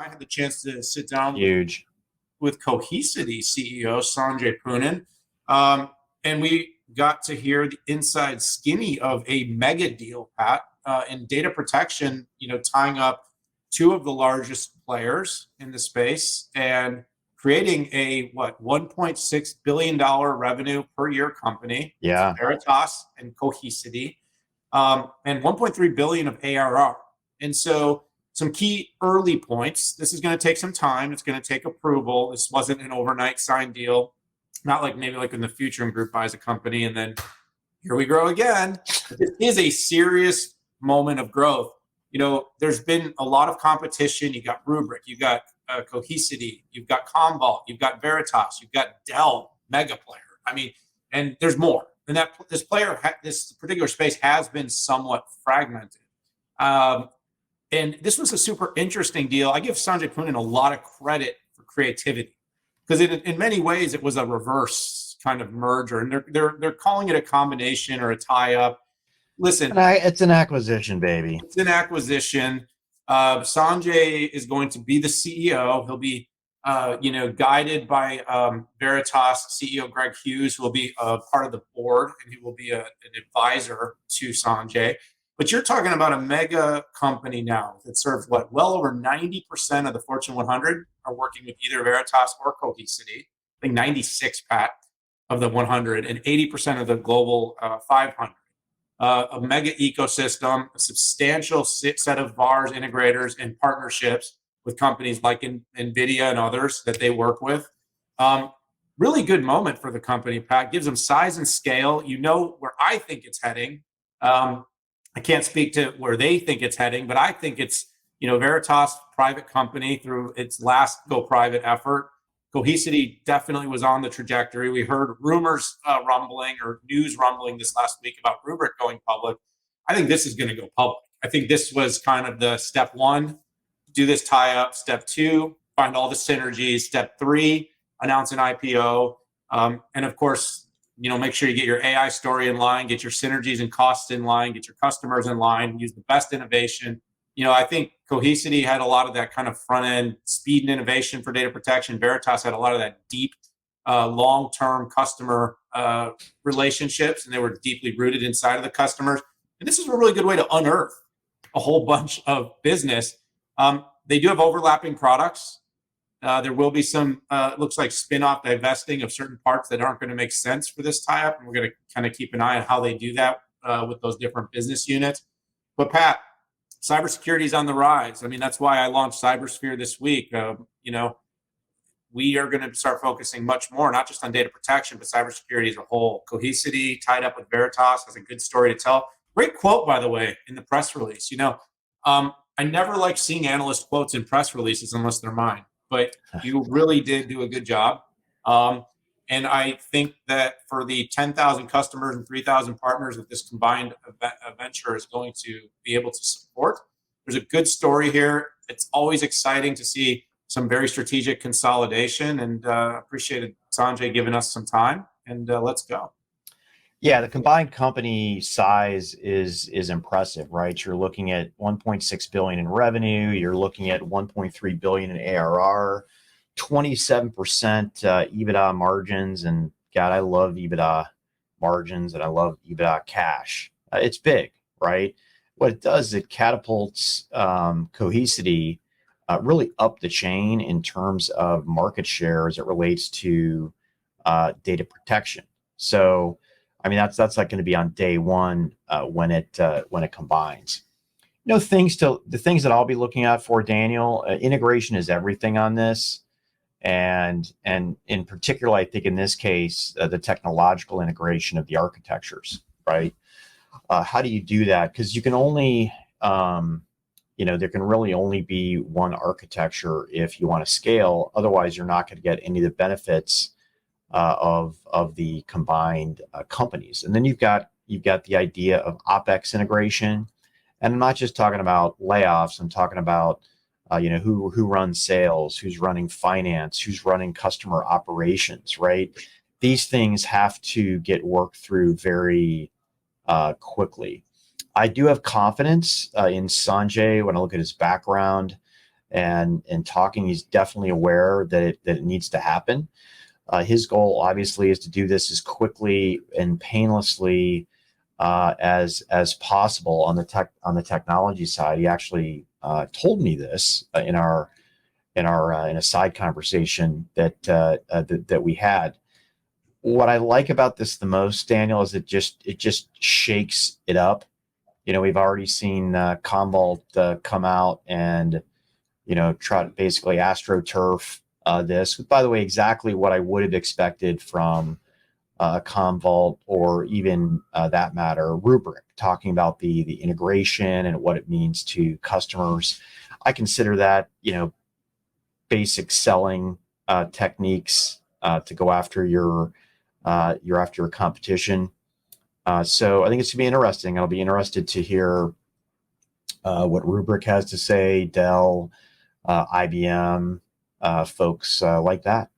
I had the chance to sit down Huge. with Cohesity CEO Sanjay Poonen, and we got to hear the inside skinny of a mega deal, Pat, in data protection. Tying up two of the largest players in the space and creating a $1.6 billion revenue per year company. Yeah. Veritas and Cohesity, and 1.3 billion of ARR. And so some key early points. This is going to take some time. It's going to take approval. This wasn't an overnight signed deal. Not like maybe like when the Future Group buys a company and then here we grow again. This is a serious moment of growth. There's been a lot of competition. You got Rubrik, you got Cohesity, you've got Commvault, you've got Veritas, you've got Dell, mega player. And there's more. And that this particular space has been somewhat fragmented. And this was a super interesting deal. I give Sanjay Poonen a lot of credit for creativity because in many ways it was a reverse kind of merger, and they're calling it a combination or a tie-up. Listen, it's an acquisition, baby. It's an acquisition. Sanjay is going to be the CEO. He'll be, guided by Veritas CEO Greg Hughes, who will be part of the board, and he will be an advisor to Sanjay. But you're talking about a mega company now that serves well over 90% of the Fortune 100 are working with either Veritas or Cohesity. I think 96, Pat, of the 100, and 80% of the global 500. A mega ecosystem, a substantial set of VARs, integrators, and partnerships with companies like NVIDIA and others that they work with. Really good moment for the company, Pat. Gives them size and scale. Where I think it's heading. I can't speak to where they think it's heading, but I think it's, Veritas, private company through its last go private effort. Cohesity definitely was on the trajectory. We heard rumors rumbling or news rumbling this last week about Rubrik going public. I think this is going to go public. I think this was kind of the step one, do this tie up. Step two, find all the synergies. Step three, announce an IPO. And of course, make sure you get your AI story in line, get your synergies and costs in line, get your customers in line, use the best innovation. I think Cohesity had a lot of that kind of front end speed and innovation for data protection. Veritas had a lot of that deep, long-term customer relationships, and they were deeply rooted inside of the customers. And this is a really good way to unearth a whole bunch of business. They do have overlapping products. There will be some, looks like spin-off divesting of certain parts that aren't going to make sense for this tie-up. And we're going to kind of keep an eye on how they do that with those different business units. But Pat, cybersecurity is on the rise. That's why I launched Cybersphere this week. We are going to start focusing much more, not just on data protection, but cybersecurity as a whole. Cohesity tied up with Veritas has a good story to tell. Great quote, by the way, in the press release. I never like seeing analyst quotes in press releases unless they're mine, but you really did do a good job. And I think that for the 10,000 customers and 3,000 partners that this combined venture is going to be able to support, there's a good story here. It's always exciting to see some very strategic consolidation, and appreciated Sanjay giving us some time, and let's go. Yeah, the combined company size is impressive, right? You're looking at 1.6 billion in revenue. You're looking at 1.3 billion in ARR, 27% EBITDA margins. And God, I love EBITDA margins and I love EBITDA cash. It's big, right? What it does is it catapults Cohesity really up the chain in terms of market share as it relates to data protection. So, that's like going to be on day one when it combines. The things that I'll be looking out for, Daniel, integration is everything on this, and in particular, I think in this case, the technological integration of the architectures, right? How do you do that? Because you can only, there can really only be one architecture if you want to scale. Otherwise, you're not going to get any of the benefits of the combined companies. And then you've got the idea of OpEx integration. And I'm not just talking about layoffs. I'm talking about who runs sales, who's running finance, who's running customer operations, right? These things have to get worked through very quickly. I do have confidence in Sanjay when I look at his background and talking. He's definitely aware that it needs to happen. His goal, obviously, is to do this as quickly and painlessly as possible on the technology side. He actually told me this in a side conversation that we had. What I like about this the most, Daniel, is it just shakes it up. We've already seen Commvault come out and try to basically astroturf this. By the way, exactly what I would have expected from Commvault, or even that matter, Rubrik, talking about the integration and what it means to customers. I consider that basic selling techniques to go after your competition. So I think it's gonna be interesting. I'll be interested to hear what Rubrik has to say, Dell, IBM, folks like that.